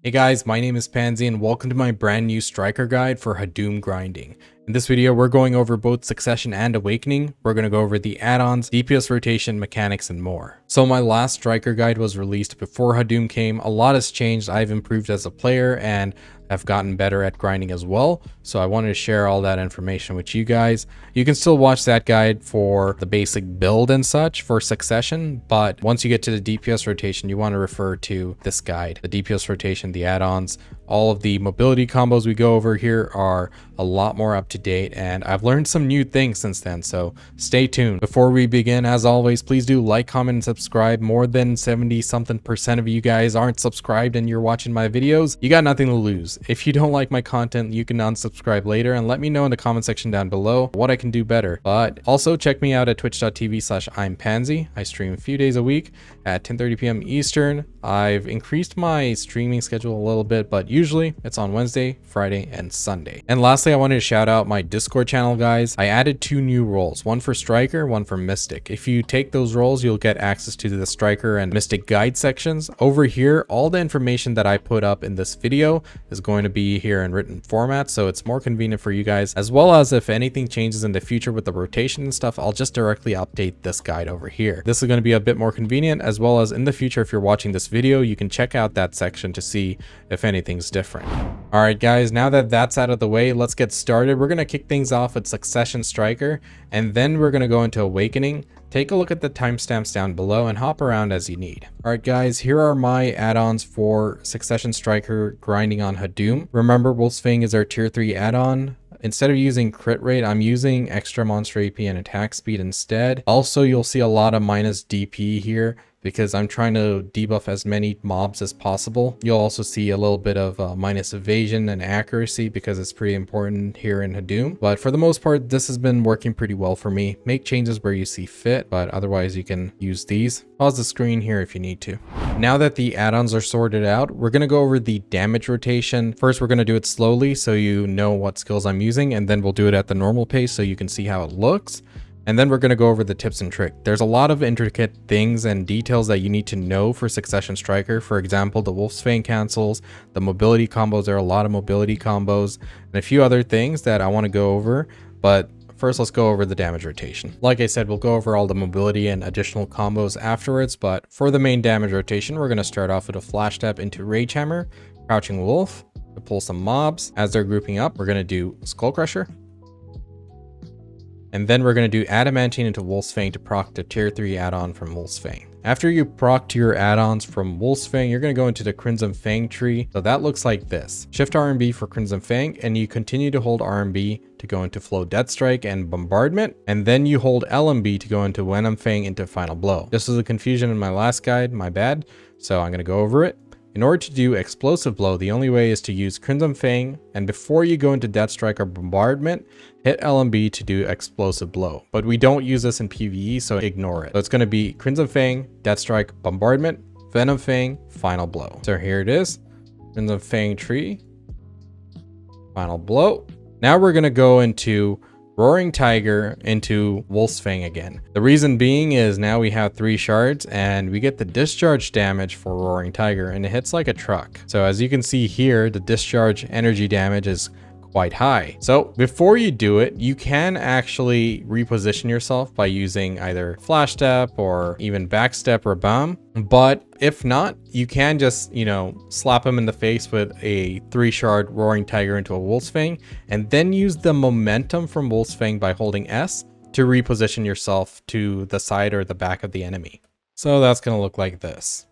Hey guys, my name is Pansy and welcome to my brand new Striker guide for HADUM grinding. In this video, we're going over both Succession and Awakening. We're going to go over the add-ons, DPS rotation, mechanics, and more. So my last Striker guide was released before HADUM came. A lot has changed. I've improved as a player and I've gotten better at grinding as well. So I wanted to share all that information with you guys. You can still watch that guide for the basic build and such for Succession, but once you get to the DPS rotation, you want to refer to this guide. The DPS rotation, the add-ons, all of the mobility combos we go over here are a lot more up to date, and I've learned some new things since then, so stay tuned. Before we begin, as always, please do like, comment, and subscribe. More than 70-something% of you guys aren't subscribed and you're watching my videos. You got nothing to lose. If you don't like my content, you can unsubscribe later and let me know in the comment section down below what I can do better. But also check me out at twitch.tv/I'mPansy. I stream a few days a week at 10:30 p.m. Eastern. I've increased my streaming schedule a little bit, but usually it's on Wednesday, Friday, and Sunday. And lastly, I wanted to shout out my Discord channel, guys. I added 2 new roles, one for Striker, one for Mystic. If you take those roles, you'll get access to the Striker and Mystic guide sections. Over here, all the information that I put up in this video is going to be here in written format, so it's more convenient for you guys, as well as if anything changes in the future with the rotation and stuff, I'll just directly update this guide over here. This is going to be a bit more convenient, as well as in the future, if you're watching this video, you can check out that section to see if anything's different. All right, guys, now that that's out of the way, let's get started. We're going to kick things off with Succession Striker, and then we're going to go into Awakening. Take a look at the timestamps down below and hop around as you need. All right, guys, here are my add-ons for Succession Striker grinding on HADUM. Remember, Fang is our tier 3 add-on. Instead of using crit rate, I'm using extra monster AP and attack speed instead. Also, you'll see a lot of minus DP here because I'm trying to debuff as many mobs as possible. You'll also see a little bit of minus evasion and accuracy because it's pretty important here in HADUM. But for the most part, this has been working pretty well for me. Make changes where you see fit, but otherwise you can use these. Pause the screen here if you need to. Now that the add-ons are sorted out, we're going to go over the damage rotation. First, we're going to do it slowly so you know what skills I'm using, and then we'll do it at the normal pace so you can see how it looks. And then we're going to go over the tips and tricks. There's a lot of intricate things and details that you need to know for Succession Striker. For example, the Fang cancels, the mobility combos. There are a lot of mobility combos and a few other things that I want to go over. But first, let's go over the damage rotation. Like I said, we'll go over all the mobility and additional combos afterwards. But for the main damage rotation, we're going to start off with a flash step into Rage Hammer, Crouching Wolf to pull some mobs. As they're grouping up, we're going to do Skull Crusher. And then we're going to do Adamantine into Fang to proc the tier 3 add-on from Fang. After you proc your add-ons from Fang, you're going to go into the Crimson Fang tree. So that looks like this. Shift RMB for Crimson Fang, and you continue to hold RMB to go into Flow Death Strike and Bombardment. And then you hold LMB to go into Venom Fang into Final Blow. This was a confusion in my last guide, my bad. So I'm going to go over it. In order to do Explosive Blow, the only way is to use Crimson Fang, and before you go into Death Strike or Bombardment, hit LMB to do Explosive Blow. But we don't use this in PVE, so ignore it. So it's going to be Crimson Fang, Death Strike, Bombardment, Venom Fang, Final Blow. So here it is, Crimson Fang tree, Final Blow. Now we're going to go into Roaring Tiger into Fang again. The reason being is now we have 3 shards and we get the discharge damage for Roaring Tiger, and it hits like a truck. So as you can see here, the discharge energy damage is quite high. So before you do it, you can actually reposition yourself by using either flash step or even backstep or bomb. But if not, you can just, slap him in the face with a 3 shard Roaring Tiger into a Fang, and then use the momentum from Fang by holding S to reposition yourself to the side or the back of the enemy. So that's going to look like this.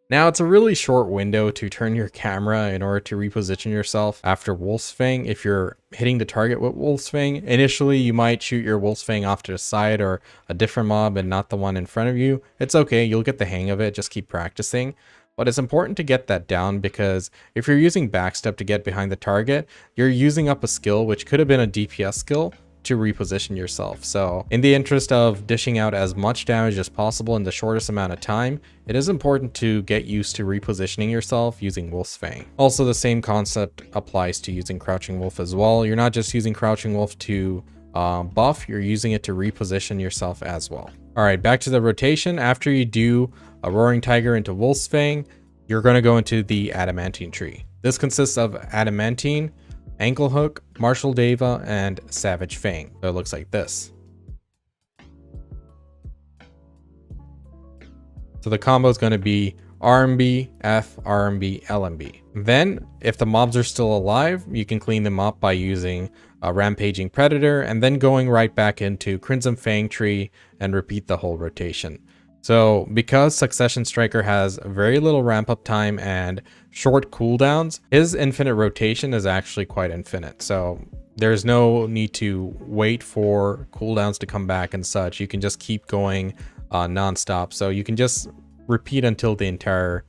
Now, it's a really short window to turn your camera in order to reposition yourself after Fang. If you're hitting the target with Fang, initially you might shoot your Fang off to the side or a different mob and not the one in front of you. It's okay, you'll get the hang of it, just keep practicing. But it's important to get that down because if you're using backstep to get behind the target, you're using up a skill which could have been a DPS skill to reposition yourself. So in the interest of dishing out as much damage as possible in the shortest amount of time, it is important to get used to repositioning yourself using Fang. Also, the same concept applies to using Crouching Wolf as well. You're not just using Crouching Wolf to buff, you're using it to reposition yourself as well. All right, back to the rotation. After you do a Roaring Tiger into Fang, you're going to go into the adamantine tree. This consists of adamantine, ankle hook, martial deva, and savage fang. So it looks like this. So the combo is going to be RMB, F, RMB, LMB. Then, if the mobs are still alive, you can clean them up by using a Rampaging Predator and then going right back into Crimson Fang tree and repeat the whole rotation. So because Succession Striker has very little ramp up time and short cooldowns, his infinite rotation is actually quite infinite. So there's no need to wait for cooldowns to come back and such. You can just keep going non-stop. So you can just repeat until the entire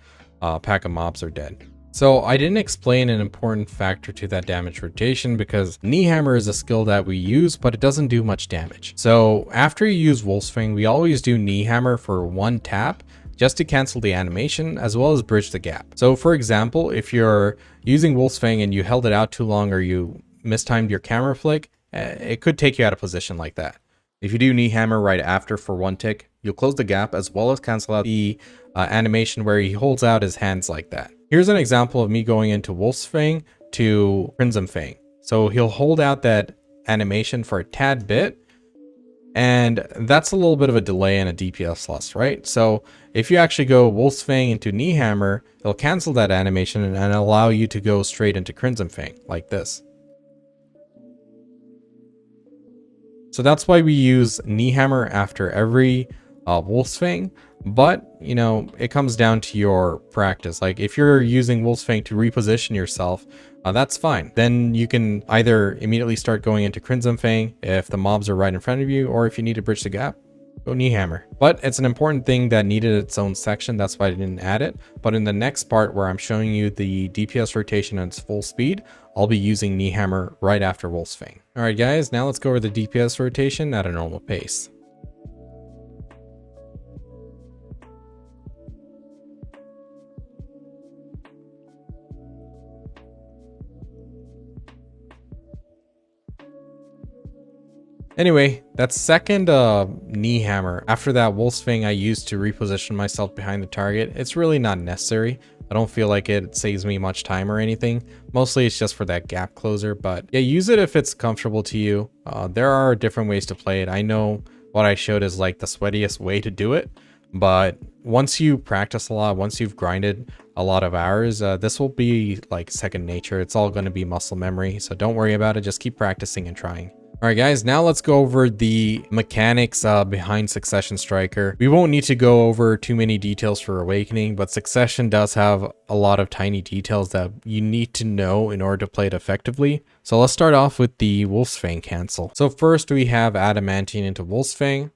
pack of mobs are dead. So I didn't explain an important factor to that damage rotation because Knee Hammer is a skill that we use, but it doesn't do much damage. So after you use Wolf's Fang, we always do Knee Hammer for one tap just to cancel the animation as well as bridge the gap. So for example, if you're using Wolf's Fang and you held it out too long or you mistimed your camera flick, it could take you out of position like that. If you do Knee Hammer right after for one tick, you'll close the gap as well as cancel out the animation where he holds out his hands like that. Here's an example of me going into Wolf's Fang to Crimson Fang. So he'll hold out that animation for a tad bit, and that's a little bit of a delay and a DPS loss, right? So if you actually go Wolf's Fang into Knee Hammer, it'll cancel that animation and allow you to go straight into Crimson Fang like this. So that's why we use Knee Hammer after every Wolf's Fang, but you know, it comes down to your practice. Like if you're using Wolf's Fang to reposition yourself, that's fine. Then you can either immediately start going into Crimson Fang if the mobs are right in front of you, or if you need to bridge the gap, go Knee Hammer. But it's an important thing that needed its own section. That's why I didn't add it. But in the next part where I'm showing you the DPS rotation at its full speed, I'll be using Knee Hammer right after Wolf's Fang. All right, guys, now let's go over the DPS rotation at a normal pace. Anyway, that second Knee Hammer, after that Wolf's Fang I used to reposition myself behind the target, it's really not necessary. I don't feel like it saves me much time or anything. Mostly it's just for that gap closer, but yeah, use it if it's comfortable to you. There are different ways to play it. I know what I showed is like the sweatiest way to do it, but once you practice a lot, once you've grinded a lot of hours, this will be like second nature. It's all going to be muscle memory, so don't worry about it. Just keep practicing and trying. All right, guys, now let's go over the mechanics behind Succession Striker. We won't need to go over too many details for Awakening, but Succession does have a lot of tiny details that you need to know in order to play it effectively. So let's start off with the Wolf's Fang cancel. So first we have Adamantine into Wolf's Fang.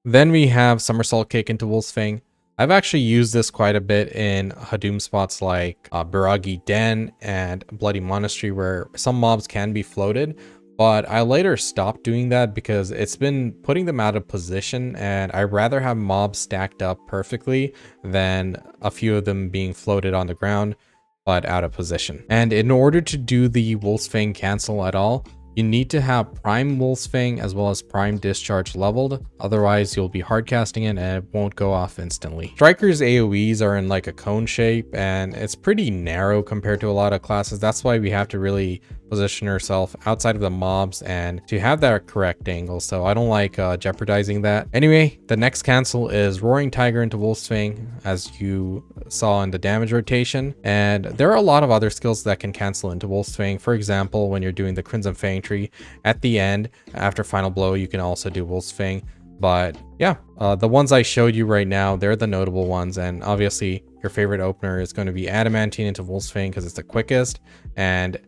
Then we have Somersault Kick into Wolf's Fang. I've actually used this quite a bit in HADUM spots like Biragi Den and Bloody Monastery, where some mobs can be floated. But I later stopped doing that because it's been putting them out of position, and I'd rather have mobs stacked up perfectly than a few of them being floated on the ground but out of position. And in order to do the Wolf's Fang cancel at all, you need to have Prime Wolf's Fang as well as Prime Discharge leveled. Otherwise, you'll be hardcasting it and it won't go off instantly. Striker's AoEs are in like a cone shape, and it's pretty narrow compared to a lot of classes. That's why we have to really position ourselves outside of the mobs and to have that correct angle. So I don't like jeopardizing that. Anyway, the next cancel is Roaring Tiger into Wolf's Fang, as you saw in the damage rotation. And there are a lot of other skills that can cancel into Wolf's Fang. For example, when you're doing the Crimson Fang tree at the end, after Final Blow, you can also do Wolf's Fang. But yeah, the ones I showed you right now, they're the notable ones. And obviously your favorite opener is going to be Adamantine into Wolf's Fang because it's the quickest, and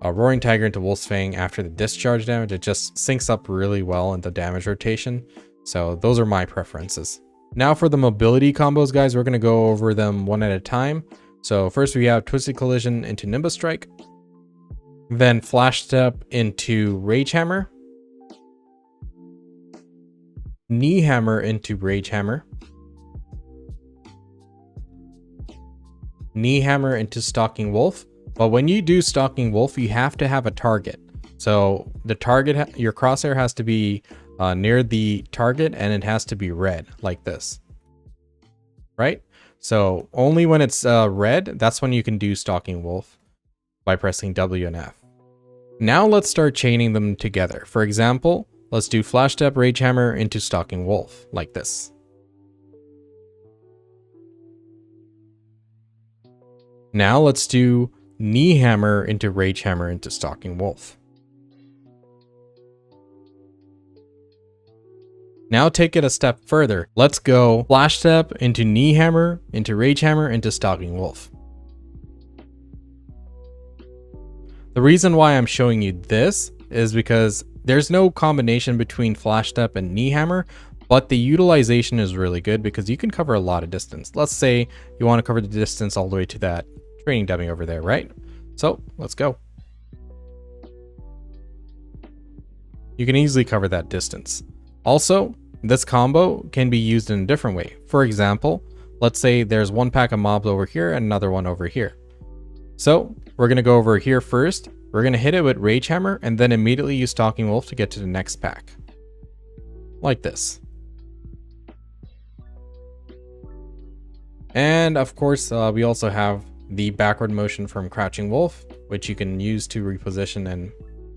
Roaring Tiger into Wolf's Fang after the discharge damage. It just syncs up really well in the damage rotation. So those are my preferences. Now for the mobility combos, guys, we're going to go over them one at a time. So first we have Twisted Collision into Nimbus Strike. Then Flash Step into Rage Hammer. Knee Hammer into Rage Hammer. Knee Hammer into Stalking Wolf. But when you do Stalking Wolf, you have to have a target. So the target, your crosshair has to be near the target, and it has to be red like this, right? So only when it's red, that's when you can do Stalking Wolf by pressing W and F. Now let's start chaining them together. For example, let's do Flash Step Rage Hammer into Stalking Wolf, like this. Now let's do Knee Hammer into Rage Hammer into Stalking Wolf. Now take it a step further. Let's go Flash Step into Knee Hammer into Rage Hammer into Stalking Wolf. The reason why I'm showing you this is because there's no combination between Flash Step and Knee Hammer, but the utilization is really good because you can cover a lot of distance. Let's say you want to cover the distance all the way to that training dummy over there, right? So let's go. You can easily cover that distance. Also, this combo can be used in a different way. For example, let's say there's one pack of mobs over here and another one over here. So we're going to go over here first. We're going to hit it with Rage Hammer and then immediately use Stalking Wolf to get to the next pack. Like this. And of course, we also have the backward motion from Crouching Wolf, which you can use to reposition and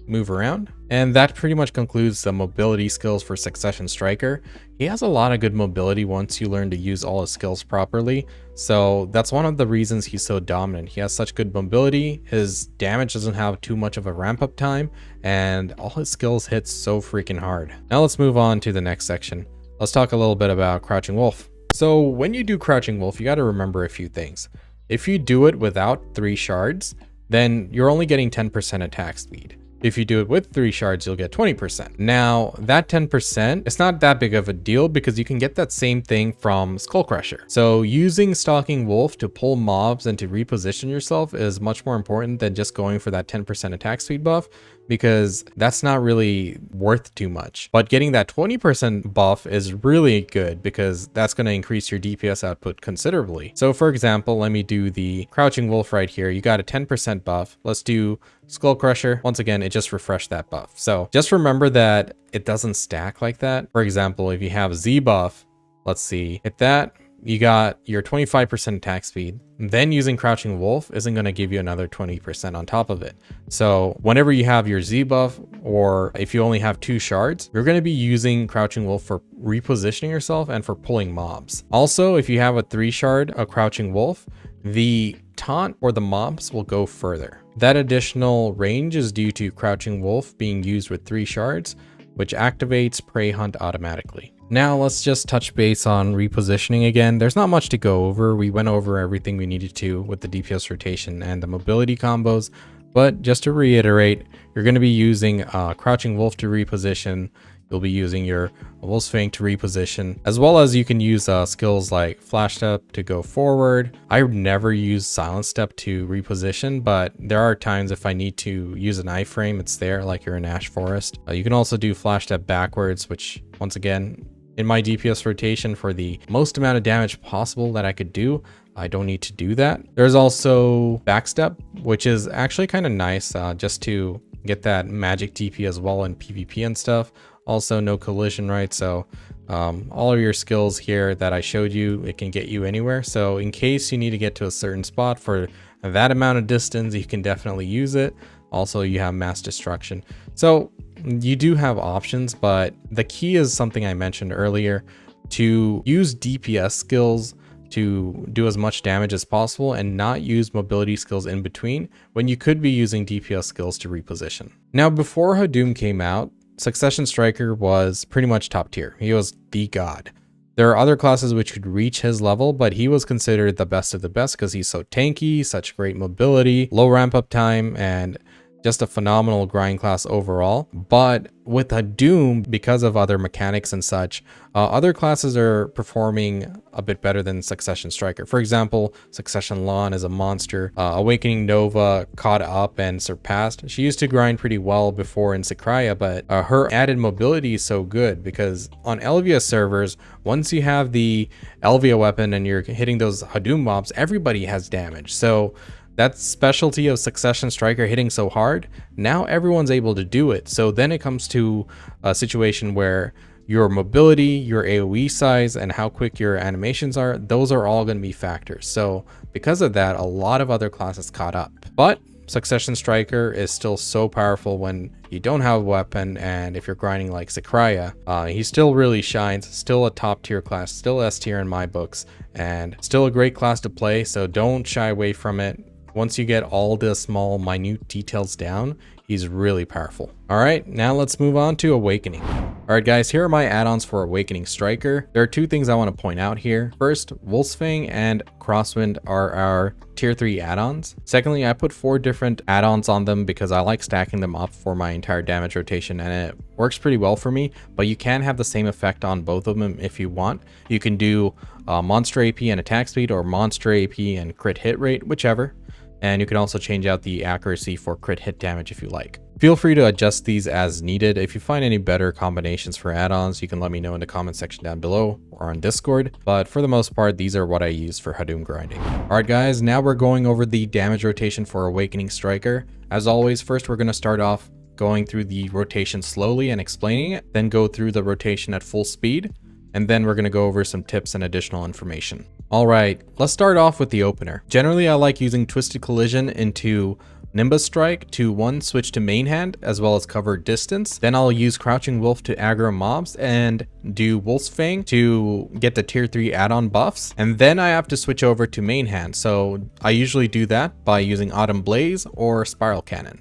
move around. And that pretty much concludes the mobility skills for Succession Striker. He has a lot of good mobility once you learn to use all his skills properly. So that's one of the reasons he's so dominant. He has such good mobility, his damage doesn't have too much of a ramp up time, and all his skills hit so freaking hard. Now let's move on to the next section. Let's talk a little bit about Crouching Wolf. So when you do Crouching Wolf, you got to remember a few things. If you do it without 3 shards, then you're only getting 10% attack speed. If you do it with 3 shards, you'll get 20%. Now, that 10%, it's not that big of a deal because you can get that same thing from Skull Crusher. So using Stalking Wolf to pull mobs and to reposition yourself is much more important than just going for that 10% attack speed buff, because that's not really worth too much. But getting that 20% buff is really good because that's going to increase your DPS output considerably. So for example, let me do the Crouching Wolf right here. You got a 10% buff. Let's do Skull Crusher. Once again, it just refreshed that buff. So just remember that it doesn't stack like that. For example, if you have Z buff, let's see, hit that, you got your 25% attack speed. Then using Crouching Wolf isn't going to give you another 20% on top of it. So whenever you have your Z buff, or if you only have 2 shards, you're going to be using Crouching Wolf for repositioning yourself and for pulling mobs. Also, if you have a 3 shard, a Crouching Wolf, the taunt or the mobs will go further. That additional range is due to Crouching Wolf being used with 3 shards, which activates Prey Hunt automatically. Now let's just touch base on repositioning again. There's not much to go over. We went over everything we needed to with the DPS rotation and the mobility combos, but just to reiterate, you're going to be using Crouching Wolf to reposition. You'll be using your Wolf's Fang to reposition, as well as you can use skills like Flash Step to go forward. I never use Silent Step to reposition, but there are times if I need to use an iframe, it's there, like you're in Ash Forest. You can also do Flash Step backwards, which once again, in my DPS rotation for the most amount of damage possible that I could do, I don't need to do that. There's also Backstep, which is actually kind of nice just to get that magic TP as well in PvP and stuff. Also no collision, right? So all of your skills here that I showed you, it can get you anywhere. So in case you need to get to a certain spot for that amount of distance, you can definitely use it. Also, you have Mass Destruction. So you do have options, but the key is something I mentioned earlier, to use DPS skills to do as much damage as possible and not use mobility skills in between when you could be using DPS skills to reposition. Now, before HADUM came out, Succession Striker was pretty much top tier. He was the god. There are other classes which could reach his level, but he was considered the best of the best because he's so tanky, such great mobility, low ramp up time, and just a phenomenal grind class overall. But with HADUM, because of other mechanics and such, other classes are performing a bit better than Succession Striker. For example, Succession Lawn is a monster. Awakening Nova caught up and surpassed. She used to grind pretty well before in Sakraya, but her added mobility is so good because on Elvia servers, once you have the Elvia weapon and you're hitting those HADUM mobs, everybody has damage. So that specialty of Succession Striker hitting so hard, now everyone's able to do it. So then it comes to a situation where your mobility, your AoE size, and how quick your animations are, those are all going to be factors. So because of that, a lot of other classes caught up. But Succession Striker is still so powerful when you don't have a weapon, and if you're grinding like Sakraya, he still really shines, still a top tier class, still S tier in my books, and still a great class to play, so don't shy away from it. Once you get all the small minute details down, he's really powerful. All right, now let's move on to Awakening. All right guys, here are my add-ons for Awakening Striker. There are two things I want to point out here. First, Fang and Crosswind are our tier 3 add-ons. Secondly, I put 4 different add-ons on them because I like stacking them up for my entire damage rotation, and it works pretty well for me, but you can have the same effect on both of them if you want. You can do monster AP and attack speed, or monster AP and crit hit rate, whichever. And you can also change out the accuracy for crit hit damage if you like. Feel free to adjust these as needed. If you find any better combinations for add-ons, you can let me know in the comment section down below or on Discord. But for the most part, these are what I use for HADUM grinding. All right, guys, now we're going over the damage rotation for Awakening Striker. As always, first we're going to start off going through the rotation slowly and explaining it, then go through the rotation at full speed, and then we're going to go over some tips and additional information. All right, let's start off with the opener. Generally, I like using Twisted Collision into Nimbus Strike to switch to main hand as well as cover distance. Then I'll use Crouching Wolf to aggro mobs and do Wolf's Fang to get the tier 3 add-on buffs. And then I have to switch over to main hand. So I usually do that by using Autumn Blaze or Spiral Cannon.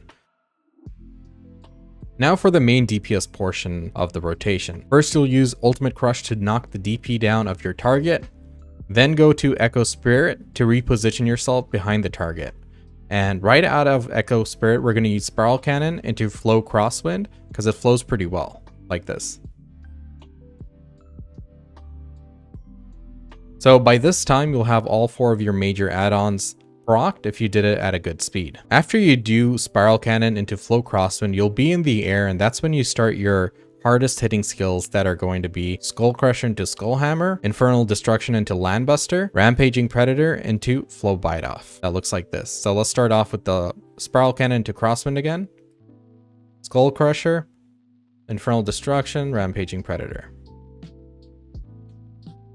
Now for the main DPS portion of the rotation. First, you'll use Ultimate Crush to knock the DP down of your target. Then go to Echo Spirit to reposition yourself behind the target. And right out of Echo Spirit, we're going to use Spiral Cannon into Flow Crosswind because it flows pretty well, like this. So by this time, you'll have all 4 of your major add-ons procced if you did it at a good speed. After you do Spiral Cannon into Flow Crosswind, you'll be in the air, and that's when you start your hardest hitting skills that are going to be Skull Crusher into Skull Hammer, Infernal Destruction into Landbuster, Rampaging Predator into Flow Bite Off. That looks like this. So let's start off with the Spiral Cannon into Crosswind again, Skull Crusher, Infernal Destruction, Rampaging Predator.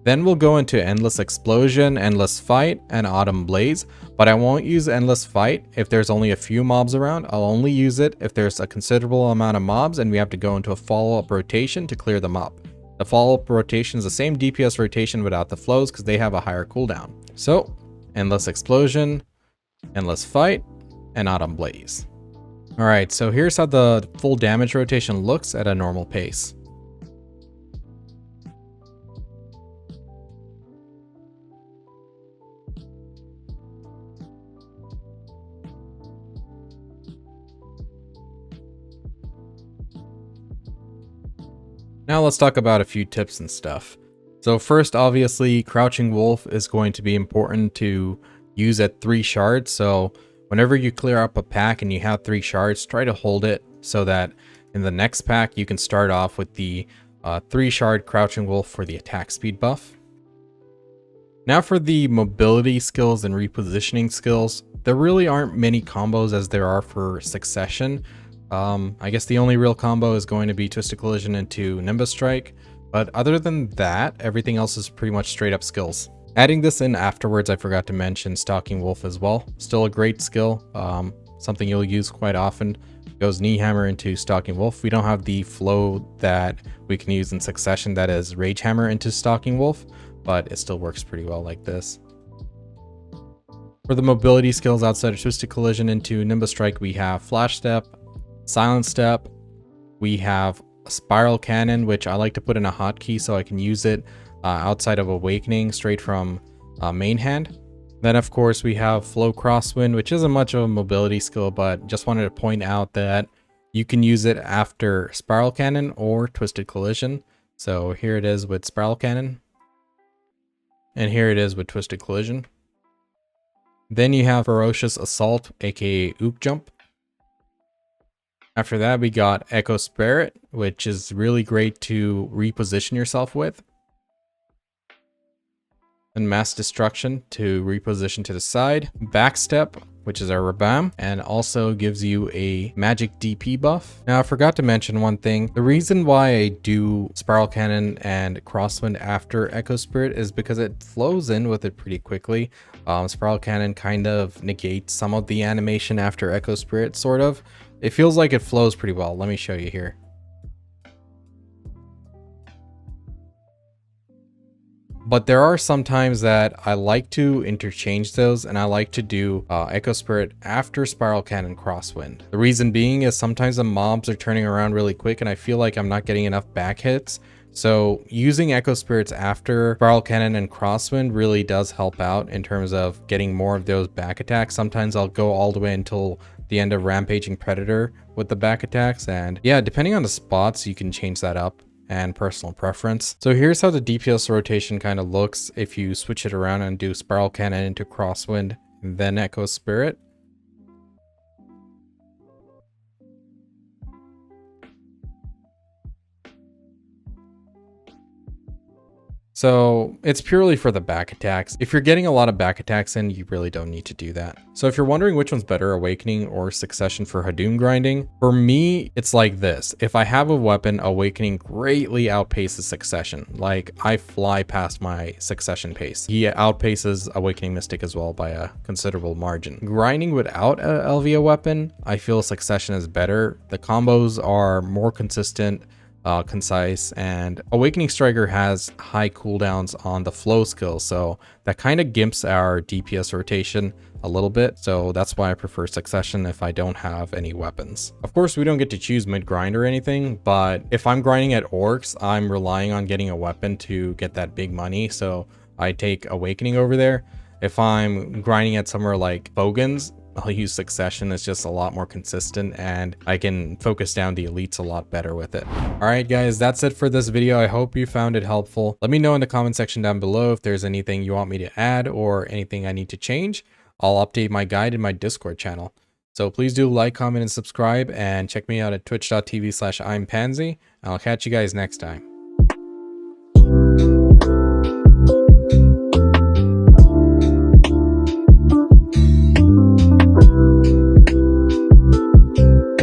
Then we'll go into Endless Explosion, Endless Fight, and Autumn Blaze, but I won't use Endless Fight if there's only a few mobs around. I'll only use it if there's a considerable amount of mobs and we have to go into a follow-up rotation to clear them up. The follow-up rotation is the same DPS rotation without the flows because they have a higher cooldown. So, Endless Explosion, Endless Fight, and Autumn Blaze. Alright, so here's how the full damage rotation looks at a normal pace. Now let's talk about a few tips and stuff. So first, obviously, Crouching Wolf is going to be important to use at 3 shards. So whenever you clear up a pack and you have 3 shards, try to hold it so that in the next pack you can start off with the 3 shard Crouching Wolf for the attack speed buff. Now for the mobility skills and repositioning skills, there really aren't many combos as there are for Succession. I guess the only real combo is going to be Twisted Collision into Nimbus Strike, but other than that, everything else is pretty much straight up skills. Adding this in afterwards, I forgot to mention Stalking Wolf as well. Still a great skill, something you'll use quite often. Goes Knee Hammer into Stalking Wolf. We don't have the flow that we can use in Succession that is Rage Hammer into Stalking Wolf, but it still works pretty well like this. For the mobility skills outside of Twisted Collision into Nimbus Strike, we have Flash Step, Silent Step, we have a Spiral Cannon, which I like to put in a hotkey so I can use it outside of Awakening straight from main hand. Then of course we have Flow Crosswind, which isn't much of a mobility skill, but just wanted to point out that you can use it after Spiral Cannon or Twisted Collision. So here it is with Spiral Cannon, and here it is with Twisted Collision. Then you have Ferocious Assault, aka Ook Jump. After that, we got Echo Spirit, which is really great to reposition yourself with. And Mass Destruction to reposition to the side. Backstep, which is our Rabam, and also gives you a magic DP buff. Now I forgot to mention one thing. The reason why I do Spiral Cannon and Crosswind after Echo Spirit is because it flows in with it pretty quickly. Spiral Cannon kind of negates some of the animation after Echo Spirit, sort of. It feels like it flows pretty well. Let me show you here. But there are some times that I like to interchange those, and I like to do Echo Spirit after Spiral Cannon Crosswind. The reason being is sometimes the mobs are turning around really quick and I feel like I'm not getting enough back hits. So using Echo Spirits after Spiral Cannon and Crosswind really does help out in terms of getting more of those back attacks. Sometimes I'll go all the way until the end of Rampaging Predator with the back attacks, and yeah, depending on the spots, you can change that up and personal preference. So here's how the DPS rotation kind of looks if you switch it around and do Spiral Cannon into Crosswind and then Echo Spirit. So it's purely for the back attacks. If you're getting a lot of back attacks in, you really don't need to do that. So if you're wondering which one's better, Awakening or Succession for HADUM grinding, for me, it's like this. If I have a weapon, Awakening greatly outpaces Succession. Like, I fly past my Succession pace. He outpaces Awakening Mystic as well by a considerable margin. Grinding without a LVO weapon, I feel Succession is better. The combos are more consistent, concise, and Awakening Striker has high cooldowns on the flow skill, so that kind of gimps our DPS rotation a little bit. So that's why I prefer Succession if I don't have any weapons. Of course, we don't get to choose mid grind or anything, but if I'm grinding at Orcs, I'm relying on getting a weapon to get that big money, so I take Awakening over there. If I'm grinding at somewhere like Bogans, I'll use Succession. It's just a lot more consistent and I can focus down the elites a lot better with it. All right, guys, that's it for this video. I hope you found it helpful. Let me know in the comment section down below if there's anything you want me to add or anything I need to change. I'll update my guide in my Discord channel. So please do like, comment, and subscribe, and check me out at twitch.tv/I'mPansy. I'll catch you guys next time.